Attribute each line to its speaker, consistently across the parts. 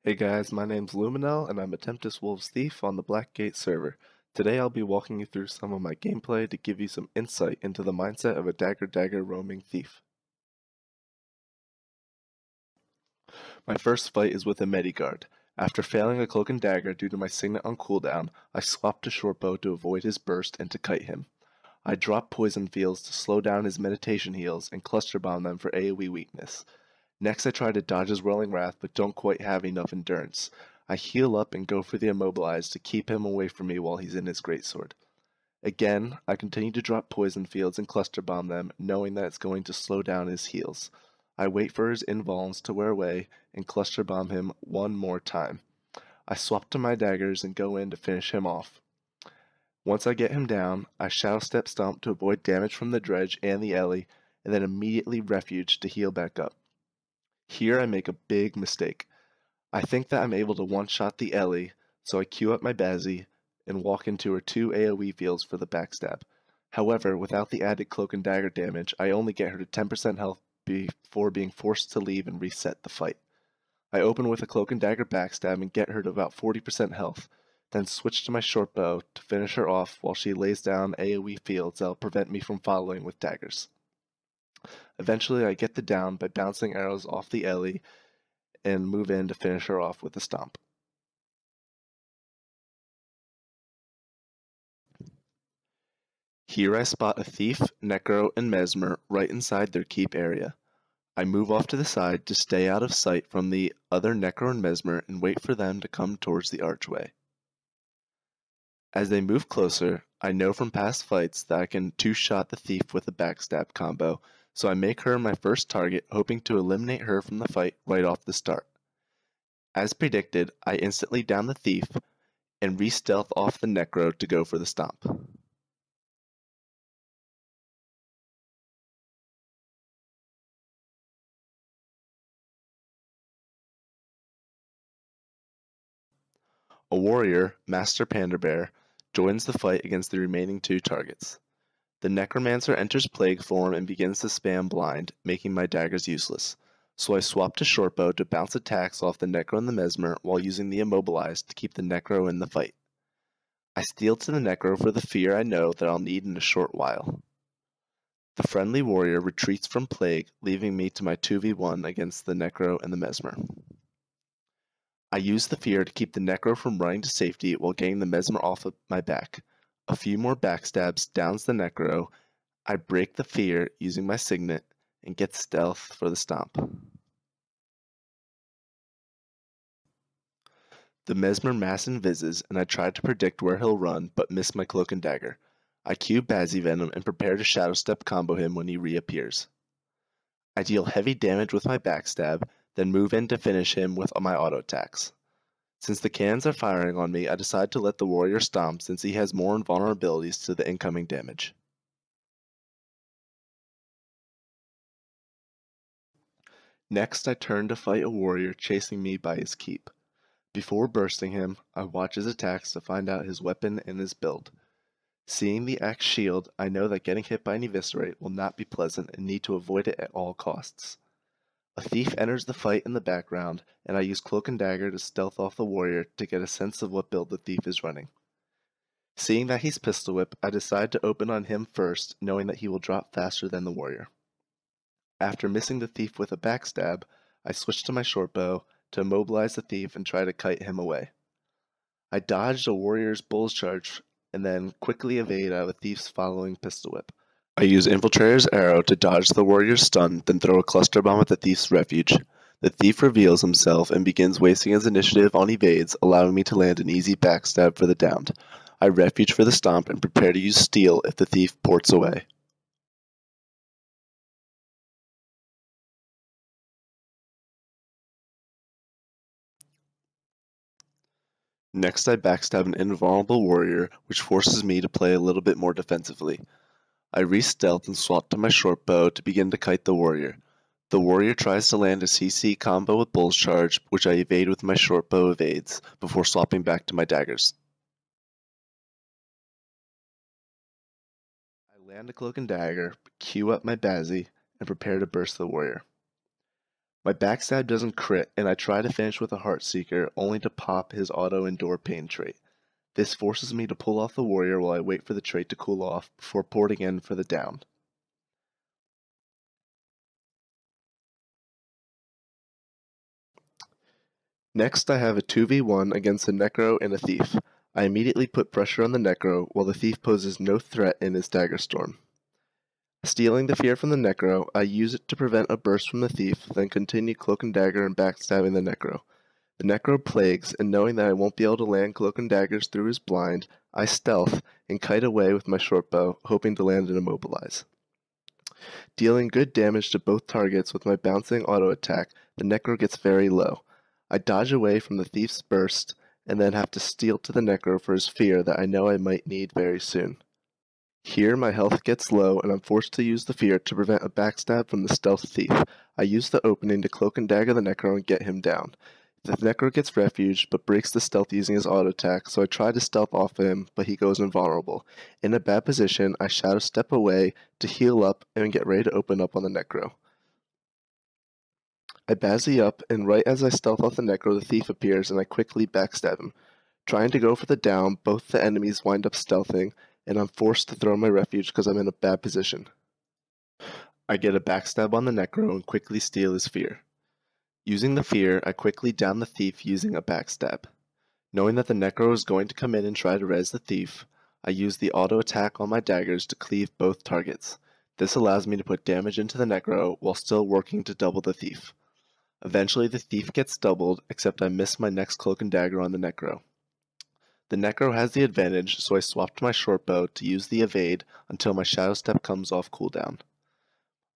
Speaker 1: Hey guys, my name's Lumenel and I'm a Tempest Wolves Thief on the Blackgate server. Today I'll be walking you through some of my gameplay to give you some insight into the mindset of a dagger roaming thief. My first fight is with a mediguard. After failing a cloak and dagger due to my signet on cooldown, I swapped to shortbow to avoid his burst and to kite him. I dropped poison fields to slow down his meditation heals and cluster bomb them for AoE weakness. Next I try to dodge his Whirling Wrath but don't quite have enough endurance. I heal up and go for the immobilize to keep him away from me while he's in his greatsword. Again, I continue to drop poison fields and cluster bomb them, knowing that it's going to slow down his heals. I wait for his invulns to wear away and cluster bomb him one more time. I swap to my daggers and go in to finish him off. Once I get him down, I Shadow Step Stomp to avoid damage from the Dredge and the Ellie, and then immediately Refuge to heal back up. Here I make a big mistake. I think that I'm able to one-shot the Ellie, so I queue up my Bazzy and walk into her 2 AoE fields for the backstab. However, without the added cloak and dagger damage, I only get her to 10% health before being forced to leave and reset the fight. I open with a cloak and dagger backstab and get her to about 40% health, then switch to my short bow to finish her off while she lays down AoE fields that'll prevent me from following with daggers. Eventually I get the down by bouncing arrows off the Ellie and move in to finish her off with a stomp. Here I spot a thief, Necro, and Mesmer right inside their keep area. I move off to the side to stay out of sight from the other Necro and Mesmer and wait for them to come towards the archway. As they move closer, I know from past fights that I can two-shot the thief with a backstab combo, so I make her my first target, hoping to eliminate her from the fight right off the start. As predicted, I instantly down the thief and re-stealth off the Necro to go for the stomp. A warrior, Master Panda Bear, joins the fight against the remaining 2 targets. The Necromancer enters Plague form and begins to spam blind, making my daggers useless, so I swap to shortbow to bounce attacks off the Necro and the Mesmer while using the immobilize to keep the Necro in the fight. I steal to the Necro for the fear I know that I'll need in a short while. The friendly warrior retreats from Plague, leaving me to my 2v1 against the Necro and the Mesmer. I use the fear to keep the Necro from running to safety while getting the Mesmer off of my back. A few more backstabs downs the Necro. I break the fear using my signet and get stealth for the stomp. The Mesmer mass invises and I try to predict where he'll run but miss my cloak and dagger. I cue Bazzy Venom and prepare to Shadow Step combo him when he reappears. I deal heavy damage with my backstab, then move in to finish him with my auto attacks. Since the cannons are firing on me, I decide to let the warrior stomp since he has more invulnerabilities to the incoming damage. Next I turn to fight a warrior chasing me by his keep. Before bursting him, I watch his attacks to find out his weapon and his build. Seeing the axe shield, I know that getting hit by an eviscerate will not be pleasant and need to avoid it at all costs. A thief enters the fight in the background, and I use cloak and dagger to stealth off the warrior to get a sense of what build the thief is running. Seeing that he's pistol whip, I decide to open on him first, knowing that he will drop faster than the warrior. After missing the thief with a backstab, I switch to my short bow to immobilize the thief and try to kite him away. I dodged a warrior's bull's charge and then quickly evade out of a thief's following pistol whip. I use Infiltrator's arrow to dodge the warrior's stun, then throw a cluster bomb at the thief's refuge. The thief reveals himself and begins wasting his initiative on evades, allowing me to land an easy backstab for the downed. I refuge for the stomp and prepare to use steel if the thief ports away. Next I backstab an invulnerable warrior, which forces me to play a little bit more defensively. I re-stealth and swap to my short bow to begin to kite the warrior. The warrior tries to land a CC combo with bull's charge, which I evade with my short bow evades, before swapping back to my daggers. I land a cloak and dagger, queue up my Bazzy, and prepare to burst the warrior. My backstab doesn't crit, and I try to finish with a Heartseeker, only to pop his auto-endure pain trait. This forces me to pull off the warrior while I wait for the trait to cool off before porting in for the down. Next, I have a 2v1 against a Necro and a Thief. I immediately put pressure on the Necro, while the Thief poses no threat in his Dagger Storm. Stealing the fear from the Necro, I use it to prevent a burst from the Thief, then continue Cloak and Dagger and backstabbing the Necro. The Necro plagues, and knowing that I won't be able to land Cloak and Daggers through his blind, I stealth and kite away with my shortbow, hoping to land and immobilize. Dealing good damage to both targets with my bouncing auto attack, the Necro gets very low. I dodge away from the Thief's burst, and then have to steal to the Necro for his fear that I know I might need very soon. Here my health gets low, and I'm forced to use the fear to prevent a backstab from the stealth thief. I use the opening to cloak and dagger the Necro and get him down. The Necro gets refuge, but breaks the stealth using his auto attack, so I try to stealth off him, but he goes invulnerable. In a bad position, I shadow step away to heal up and get ready to open up on the Necro. I bazzy up, and right as I stealth off the Necro, the thief appears, and I quickly backstab him. Trying to go for the down, both the enemies wind up stealthing, and I'm forced to throw my refuge because I'm in a bad position. I get a backstab on the Necro and quickly steal his fear. Using the fear, I quickly down the thief using a backstab. Knowing that the Necro is going to come in and try to res the thief, I use the auto attack on my daggers to cleave both targets. This allows me to put damage into the Necro while still working to double the thief. Eventually the thief gets doubled, except I miss my next cloak and dagger on the Necro. The Necro has the advantage, so I swap to my shortbow to use the evade until my shadow step comes off cooldown.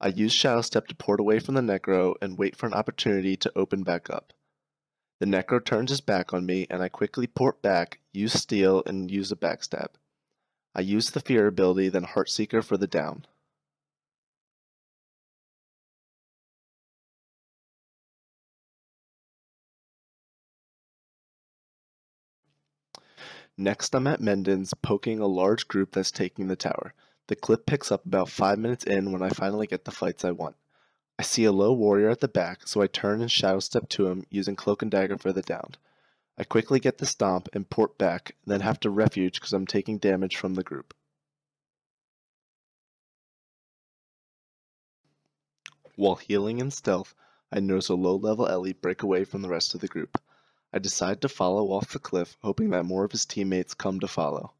Speaker 1: I use shadow step to port away from the Necro and wait for an opportunity to open back up. The Necro turns his back on me, and I quickly port back, use steal, and use a backstab. I use the fear ability, then Heartseeker for the down. Next, I'm at Menden's, poking a large group that's taking the tower. The clip picks up about 5 minutes in when I finally get the fights I want. I see a low warrior at the back, so I turn and shadow step to him, using cloak and dagger for the down. I quickly get the stomp and port back, then have to refuge because I'm taking damage from the group. While healing in stealth, I notice a low-level Ellie break away from the rest of the group. I decide to follow off the cliff, hoping that more of his teammates come to follow.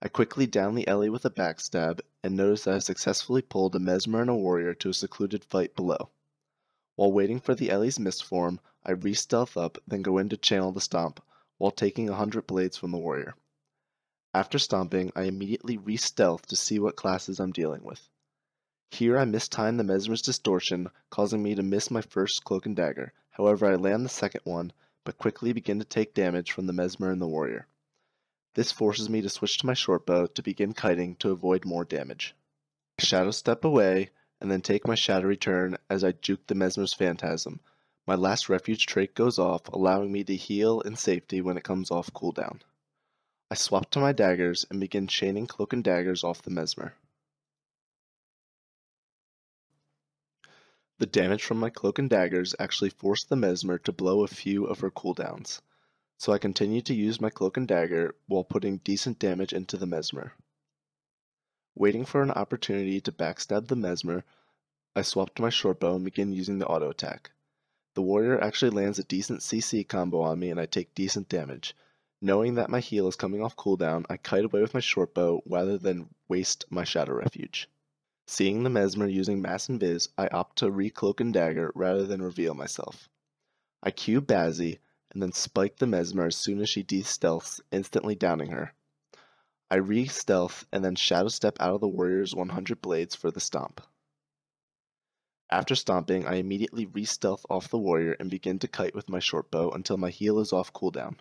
Speaker 1: I quickly down the Ellie with a backstab, and notice that I successfully pulled a Mesmer and a warrior to a secluded fight below. While waiting for the Ellie's mist form, I re-stealth up, then go in to channel the stomp, while taking 100 blades from the warrior. After stomping, I immediately re-stealth to see what classes I'm dealing with. Here I mistime the Mesmer's distortion, causing me to miss my first cloak and dagger. However, I land the second one, but quickly begin to take damage from the Mesmer and the warrior. This forces me to switch to my shortbow to begin kiting to avoid more damage. I shadow step away, and then take my shadowy turn as I juke the Mesmer's phantasm. My last refuge trait goes off, allowing me to heal in safety when it comes off cooldown. I swap to my daggers and begin chaining cloak and daggers off the Mesmer. The damage from my cloak and daggers actually forced the Mesmer to blow a few of her cooldowns, so I continue to use my cloak and dagger while putting decent damage into the Mesmer. Waiting for an opportunity to backstab the Mesmer, I swap to my shortbow and begin using the auto attack. The warrior actually lands a decent CC combo on me and I take decent damage. Knowing that my heal is coming off cooldown, I kite away with my shortbow rather than waste my shadow refuge. Seeing the Mesmer using mass invis, I opt to re-cloak and dagger rather than reveal myself. I Q Bazzy, and then spike the Mesmer as soon as she de-stealths, instantly downing her. I re-stealth and then shadow step out of the warrior's 100 blades for the stomp. After stomping, I immediately re-stealth off the warrior and begin to kite with my shortbow until my heal is off cooldown.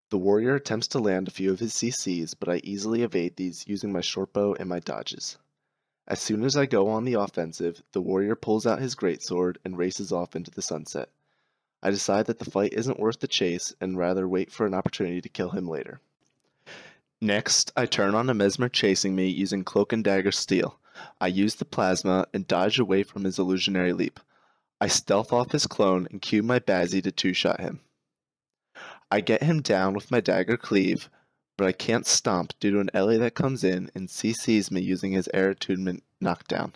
Speaker 1: The warrior attempts to land a few of his CCs, but I easily evade these using my shortbow and my dodges. As soon as I go on the offensive, the warrior pulls out his greatsword and races off into the sunset. I decide that the fight isn't worth the chase and rather wait for an opportunity to kill him later. Next, I turn on a Mesmer chasing me using cloak and dagger steal. I use the plasma and dodge away from his illusionary leap. I stealth off his clone and cue my Bazzy to two-shot him. I get him down with my dagger cleave, but I can't stomp due to an Ellie that comes in and CCs me using his air attunement knockdown.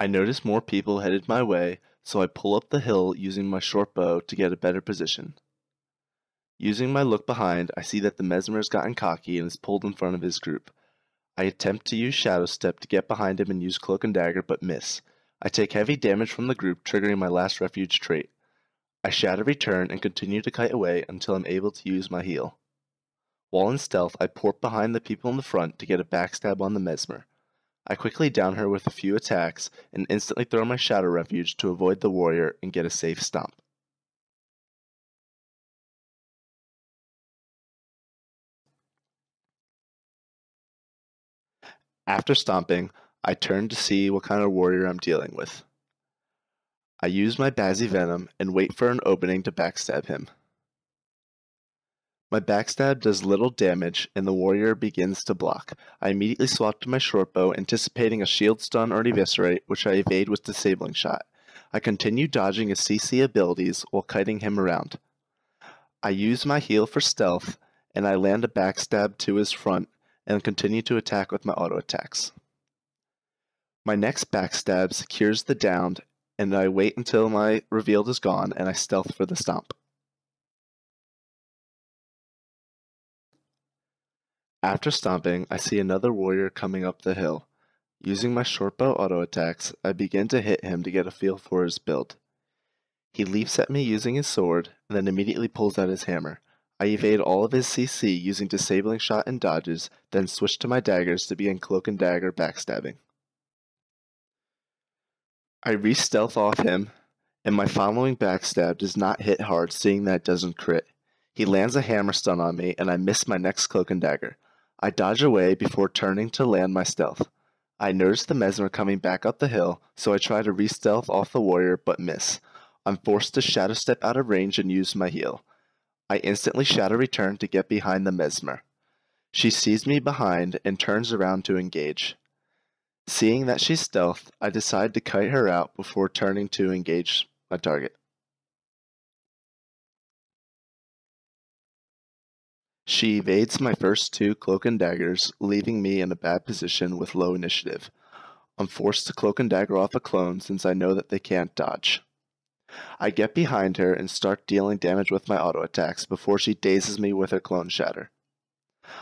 Speaker 1: I notice more people headed my way, so I pull up the hill using my short bow to get a better position. Using my look behind, I see that the Mesmer has gotten cocky and is pulled in front of his group. I attempt to use Shadow Step to get behind him and use Cloak and Dagger, but miss. I take heavy damage from the group, triggering my last refuge trait. I Shadow Return and continue to kite away until I'm able to use my heal. While in stealth, I port behind the people in the front to get a backstab on the Mesmer. I quickly down her with a few attacks and instantly throw my Shadow Refuge to avoid the warrior and get a safe stomp. After stomping, I turn to see what kind of warrior I'm dealing with. I use my Bazzy Venom and wait for an opening to backstab him. My backstab does little damage and the warrior begins to block. I immediately swap to my short bow, anticipating a shield stun or an eviscerate, which I evade with disabling shot. I continue dodging his CC abilities while kiting him around. I use my heal for stealth and I land a backstab to his front and continue to attack with my auto attacks. My next backstab secures the downed, and I wait until my revealed is gone and I stealth for the stomp. After stomping, I see another warrior coming up the hill. Using my shortbow auto attacks, I begin to hit him to get a feel for his build. He leaps at me using his sword, and then immediately pulls out his hammer. I evade all of his CC using disabling shot and dodges, then switch to my daggers to begin cloak and dagger backstabbing. I re-stealth off him, and my following backstab does not hit hard, seeing that it doesn't crit. He lands a hammer stun on me, and I miss my next cloak and dagger. I dodge away before turning to land my stealth. I notice the Mesmer coming back up the hill, so I try to re-stealth off the warrior, but miss. I'm forced to shadow step out of range and use my heal. I instantly shadow return to get behind the Mesmer. She sees me behind and turns around to engage. Seeing that she's stealthed, I decide to kite her out before turning to engage my target. She evades my first two cloak and daggers, leaving me in a bad position with low initiative. I'm forced to cloak and dagger off a clone since I know that they can't dodge. I get behind her and start dealing damage with my auto attacks before she dazes me with her clone shatter.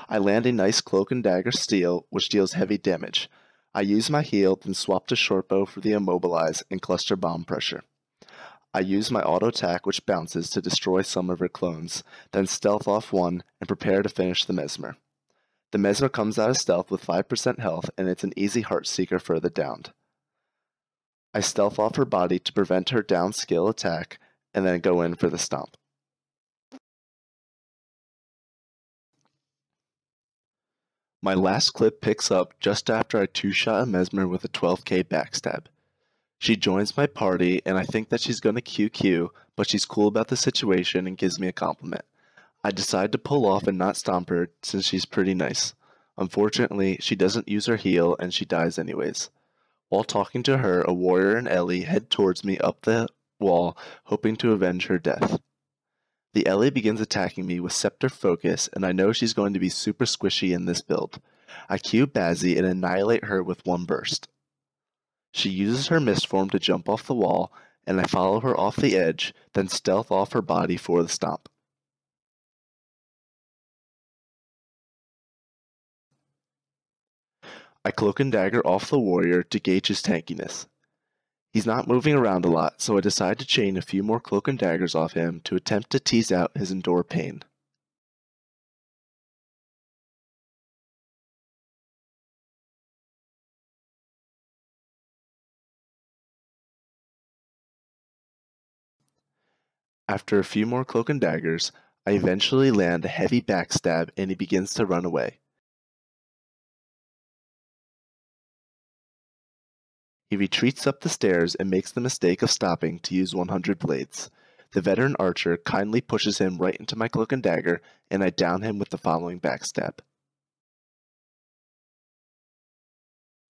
Speaker 1: I land a nice cloak and dagger steal, which deals heavy damage. I use my heal, then swap to shortbow for the immobilize and cluster bomb pressure. I use my auto attack, which bounces, to destroy some of her clones, then stealth off one and prepare to finish the Mesmer. The Mesmer comes out of stealth with 5% health, and it's an easy heart seeker for the downed. I stealth off her body to prevent her down skill attack, and then go in for the stomp. My last clip picks up just after I two-shot a Mesmer with a 12k backstab. She joins my party, and I think that she's gonna QQ, but she's cool about the situation and gives me a compliment. I decide to pull off and not stomp her since she's pretty nice. Unfortunately, she doesn't use her heal and she dies anyways. While talking to her, a warrior and Ellie head towards me up the wall, hoping to avenge her death. The Ellie begins attacking me with Scepter Focus, and I know she's going to be super squishy in this build. I Q Bazzy and annihilate her with one burst. She uses her mist form to jump off the wall, and I follow her off the edge, then stealth off her body for the stomp. I cloak and dagger off the warrior to gauge his tankiness. He's not moving around a lot, so I decide to chain a few more cloak and daggers off him to attempt to tease out his endure pain. After a few more cloak and daggers, I eventually land a heavy backstab and he begins to run away. He retreats up the stairs and makes the mistake of stopping to use 100 blades. The veteran archer kindly pushes him right into my cloak and dagger, and I down him with the following backstab.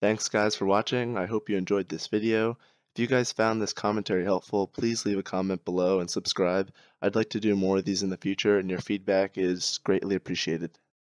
Speaker 1: Thanks guys for watching. I hope you enjoyed this video. If you guys found this commentary helpful, please leave a comment below and subscribe. I'd like to do more of these in the future, and your feedback is greatly appreciated.